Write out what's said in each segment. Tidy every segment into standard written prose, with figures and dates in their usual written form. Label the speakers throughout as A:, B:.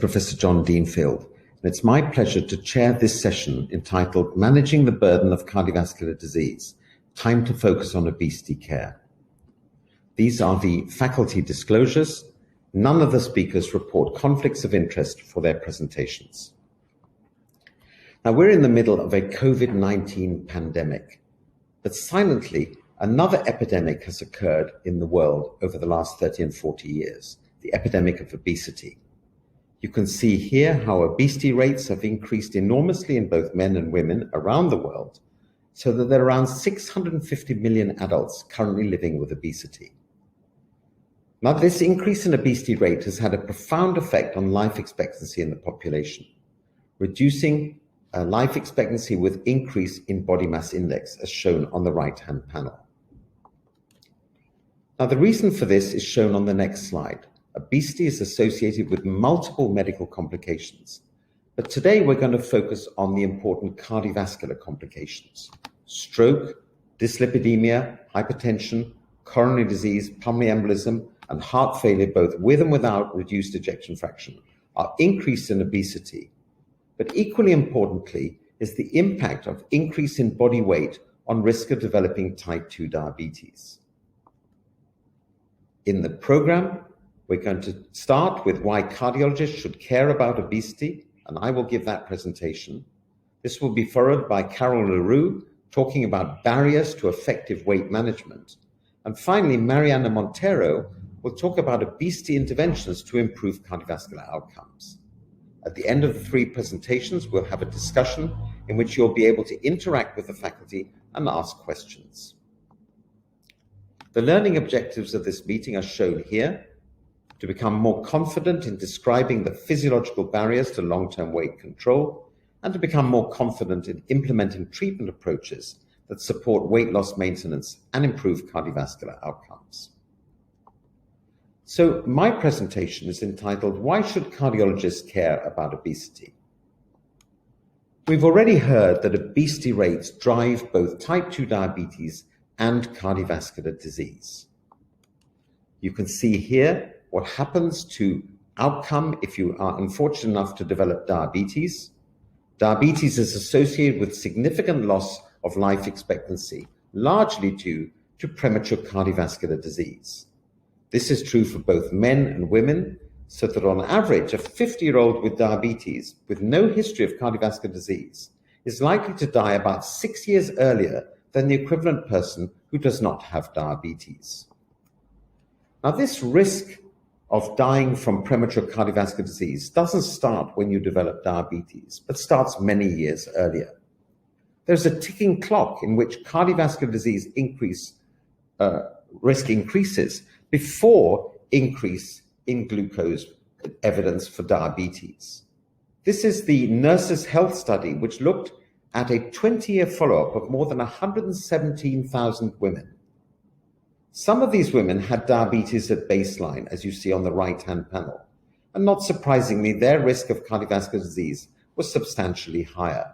A: Professor John Deanfield, and it's my pleasure to chair this session entitled Managing the Burden of Cardiovascular Disease, Time to Focus on Obesity Care. These are the faculty disclosures. None of the speakers report conflicts of interest for their presentations. Now, we're in the middle of a COVID-19 pandemic, but silently, another epidemic has occurred in the world over the last 30 and 40 years, the epidemic of obesity. You can see here how obesity rates have increased enormously in both men and women around the world, so that there are around 650 million adults currently living with obesity. Now, this increase in obesity rate has had a profound effect on life expectancy in the population, reducing life expectancy with increase in body mass index, as shown on the right-hand panel. Now, the reason for this is shown on the next slide. Obesity is associated with multiple medical complications, but today we're going to focus on the important cardiovascular complications. Stroke, dyslipidemia, hypertension, coronary disease, pulmonary embolism, and heart failure, both with and without reduced ejection fraction, are increased in obesity. But equally importantly is the impact of increase in body weight on risk of developing type 2 diabetes. In the program, we're going to start with why cardiologists should care about obesity, and I will give that presentation. This will be followed by Carol LaRue talking about barriers to effective weight management. And finally, Mariana Montero will talk about obesity interventions to improve cardiovascular outcomes. At the end of the three presentations, we'll have a discussion in which you'll be able to interact with the faculty and ask questions. The learning objectives of this meeting are shown here: to become more confident in describing the physiological barriers to long-term weight control, and to become more confident in implementing treatment approaches that support weight loss maintenance and improve cardiovascular outcomes. So my presentation is entitled, Why Should Cardiologists Care About Obesity? We've already heard that obesity rates drive both type 2 diabetes and cardiovascular disease. You can see here what happens to outcome if you are unfortunate enough to develop diabetes. Diabetes is associated with significant loss of life expectancy, largely due to premature cardiovascular disease. This is true for both men and women, so that on average, a 50-year-old with diabetes with no history of cardiovascular disease is likely to die about 6 years earlier than the equivalent person who does not have diabetes. Now, this risk of dying from premature cardiovascular disease doesn't start when you develop diabetes, but starts many years earlier. There's a ticking clock in which cardiovascular disease risk increases before increase in glucose evidence for diabetes. This is the Nurses' Health Study, which looked at a 20-year follow-up of more than 117,000 women. Some of these women had diabetes at baseline, as you see on the right-hand panel, and not surprisingly, their risk of cardiovascular disease was substantially higher.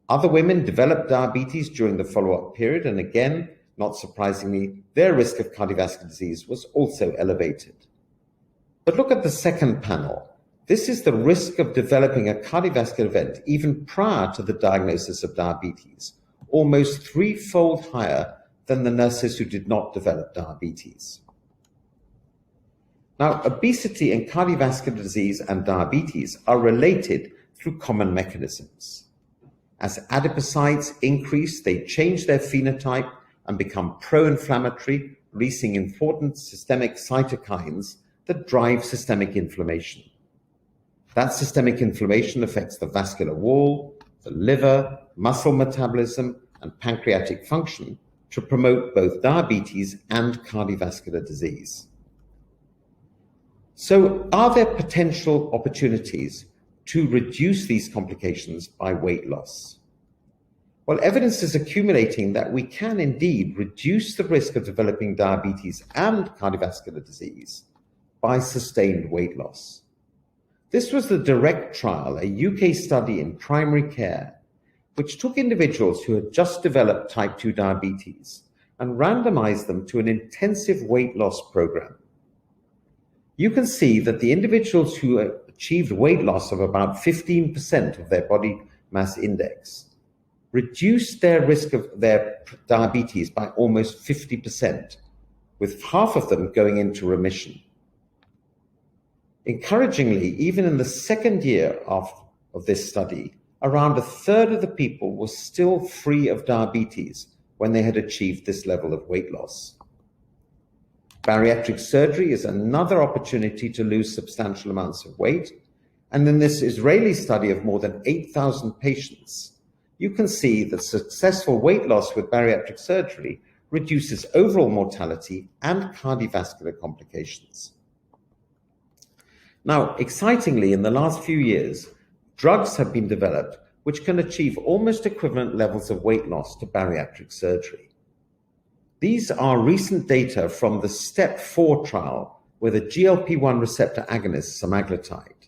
A: Other women developed diabetes during the follow-up period, and again, not surprisingly, their risk of cardiovascular disease was also elevated. But look at the second panel. This is the risk of developing a cardiovascular event even prior to the diagnosis of diabetes, almost threefold higher than the nurses who did not develop diabetes. Now, obesity and cardiovascular disease and diabetes are related through common mechanisms. As adipocytes increase, they change their phenotype and become pro-inflammatory, releasing important systemic cytokines that drive systemic inflammation. That systemic inflammation affects the vascular wall, the liver, muscle metabolism, and pancreatic function, to promote both diabetes and cardiovascular disease. So, are there potential opportunities to reduce these complications by weight loss? Well, evidence is accumulating that we can indeed reduce the risk of developing diabetes and cardiovascular disease by sustained weight loss. This was the DIRECT trial, a UK study in primary care, which took individuals who had just developed type 2 diabetes and randomized them to an intensive weight loss program. you can see that the individuals who achieved weight loss of about 15% of their body mass index reduced their risk of their diabetes by almost 50%, with half of them going into remission. Encouragingly, even in the second year of this study, around a third of the people were still free of diabetes when they had achieved this level of weight loss. Bariatric surgery is another opportunity to lose substantial amounts of weight, and in this Israeli study of more than 8,000 patients, you can see that successful weight loss with bariatric surgery reduces overall mortality and cardiovascular complications. Now, excitingly, in the last few years, drugs have been developed which can achieve almost equivalent levels of weight loss to bariatric surgery. These are recent data from the STEP 4 trial with a GLP-1 receptor agonist, semaglutide.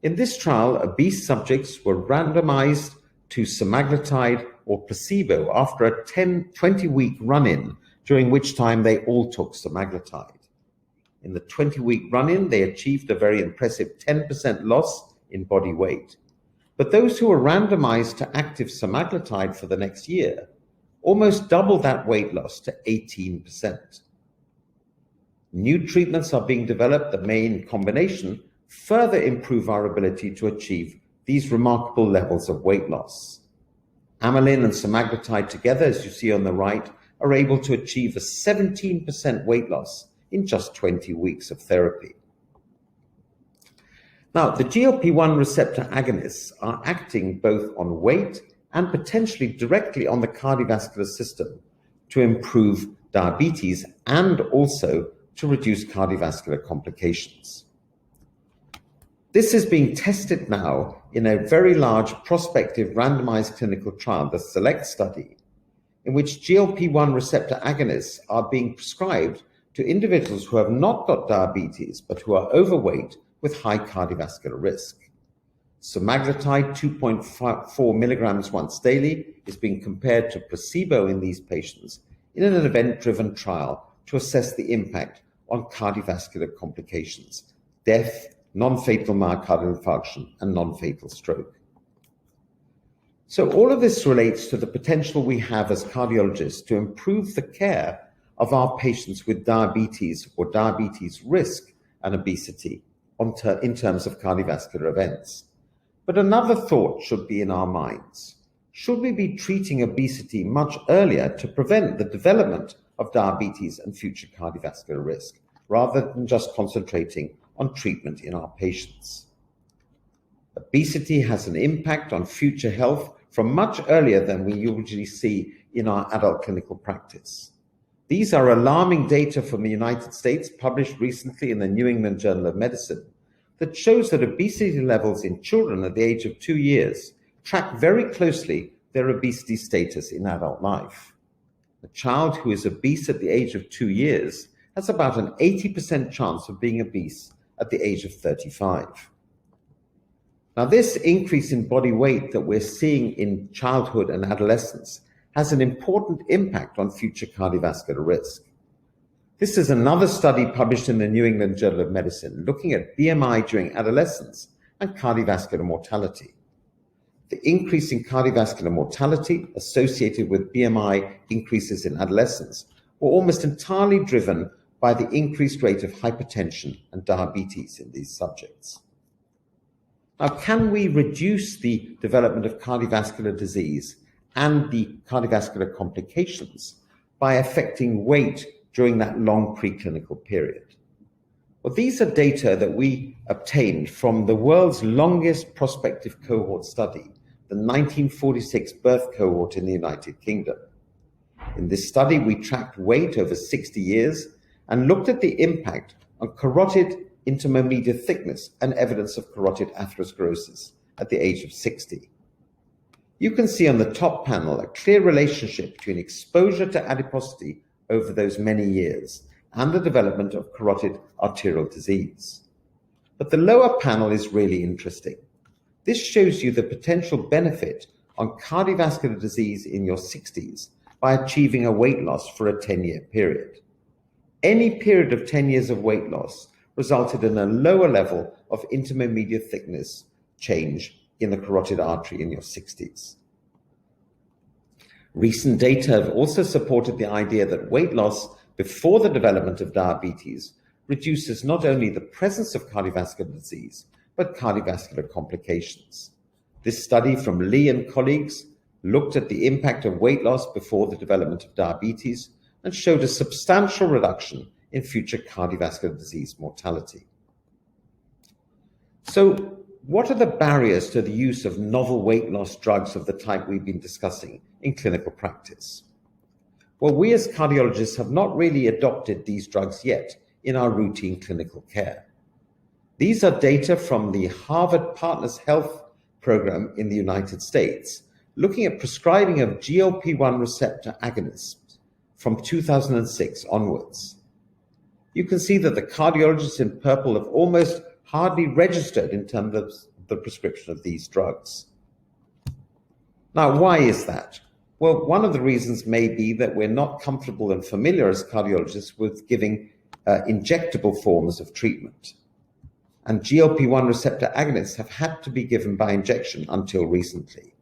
A: In this trial, obese subjects were randomized to semaglutide or placebo after a 20-week run-in, during which time they all took semaglutide. In the 20-week run-in, they achieved a very impressive 10% loss in body weight. But those who were randomized to active semaglutide for the next year almost doubled that weight loss to 18%. New treatments are being developed that may, in combination, further improve our ability to achieve these remarkable levels of weight loss. Amylin and semaglutide together, as you see on the right, are able to achieve a 17% weight loss in just 20 weeks of therapy. Now, the GLP-1 receptor agonists are acting both on weight and potentially directly on the cardiovascular system to improve diabetes and also to reduce cardiovascular complications. This is being tested now in a very large prospective randomized clinical trial, the SELECT study, in which GLP-1 receptor agonists are being prescribed to individuals who have not got diabetes but who are overweight with high cardiovascular risk. Semaglutide 2.4 milligrams once daily is being compared to placebo in these patients in an event-driven trial to assess the impact on cardiovascular complications, death, non-fatal myocardial infarction, and non-fatal stroke. So all of this relates to the potential we have as cardiologists to improve the care of our patients with diabetes or diabetes risk and obesity in terms of cardiovascular events. But another thought should be in our minds. Should we be treating obesity much earlier to prevent the development of diabetes and future cardiovascular risk, rather than just concentrating on treatment in our patients? Obesity has an impact on future health from much earlier than we usually see in our adult clinical practice. These are alarming data from the United States, published recently in the New England Journal of Medicine, that shows that obesity levels in children at the age of 2 years track very closely their obesity status in adult life. A child who is obese at the age of 2 years has about an 80% chance of being obese at the age of 35. Now, this increase in body weight that we're seeing in childhood and adolescence has an important impact on future cardiovascular risk. This is another study published in the New England Journal of Medicine looking at BMI during adolescence and cardiovascular mortality. The increase in cardiovascular mortality associated with BMI increases in adolescence were almost entirely driven by the increased rate of hypertension and diabetes in these subjects. Now, can we reduce the development of cardiovascular disease and the cardiovascular complications by affecting weight during that long preclinical period? Well, these are data that we obtained from the world's longest prospective cohort study, the 1946 birth cohort in the United Kingdom. In this study, we tracked weight over 60 years and looked at the impact on carotid intermediate thickness and evidence of carotid atherosclerosis at the age of 60. You can see on the top panel a clear relationship between exposure to adiposity over those many years and the development of carotid arterial disease. But the lower panel is really interesting. This shows you the potential benefit on cardiovascular disease in your 60s by achieving a weight loss for a 10-year period. Any period of 10 years of weight loss resulted in a lower level of intermediate thickness change in the carotid artery in your 60s. Recent data have also supported the idea that weight loss before the development of diabetes reduces not only the presence of cardiovascular disease, but cardiovascular complications. This study from Lee and colleagues looked at the impact of weight loss before the development of diabetes and showed a substantial reduction in future cardiovascular disease mortality. So, what are the barriers to the use of novel weight loss drugs of the type we've been discussing in clinical practice? Well, we as cardiologists have not really adopted these drugs yet in our routine clinical care. These are data from the Harvard Partners Health program in the United States, looking at prescribing of GLP-1 receptor agonists from 2006 onwards. You can see that the cardiologists in purple have almost hardly registered in terms of the prescription of these drugs. Now, why is that? Well, one of the reasons may be that we're not comfortable and familiar as cardiologists with giving injectable forms of treatment. And GLP-1 receptor agonists have had to be given by injection until recently.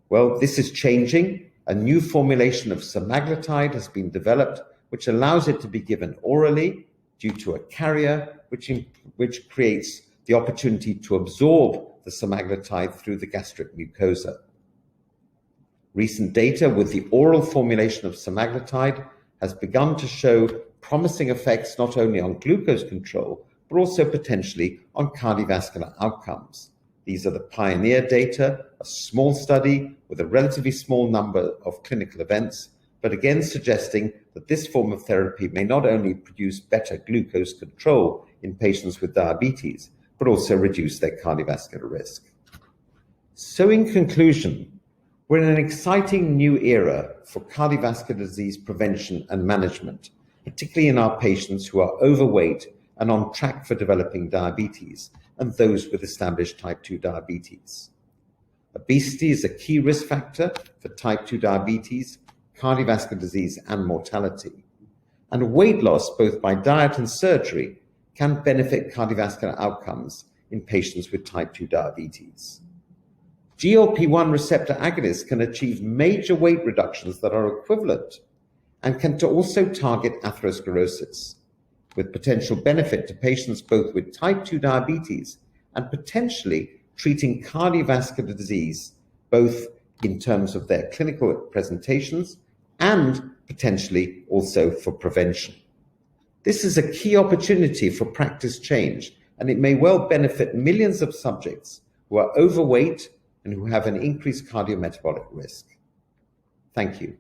A: Well, this is changing. A new formulation of semaglutide has been developed, which allows it to be given orally due to a carrier, which creates the opportunity to absorb the semaglutide through the gastric mucosa. Recent data with the oral formulation of semaglutide has begun to show promising effects not only on glucose control, but also potentially on cardiovascular outcomes. These are the PIONEER data, a small study with a relatively small number of clinical events, but again suggesting that this form of therapy may not only produce better glucose control in patients with diabetes, but also reduce their cardiovascular risk. So in conclusion, we're in an exciting new era for cardiovascular disease prevention and management, particularly in our patients who are overweight and on track for developing diabetes, and those with established type 2 diabetes. Obesity is a key risk factor for type 2 diabetes, cardiovascular disease, and mortality. And weight loss, both by diet and surgery, can benefit cardiovascular outcomes in patients with type 2 diabetes. GLP-1 receptor agonists can achieve major weight reductions that are equivalent and can also target atherosclerosis, with potential benefit to patients both with type 2 diabetes and potentially treating cardiovascular disease, both in terms of their clinical presentations and potentially also for prevention. This is a key opportunity for practice change, and it may well benefit millions of subjects who are overweight and who have an increased cardiometabolic risk. Thank you.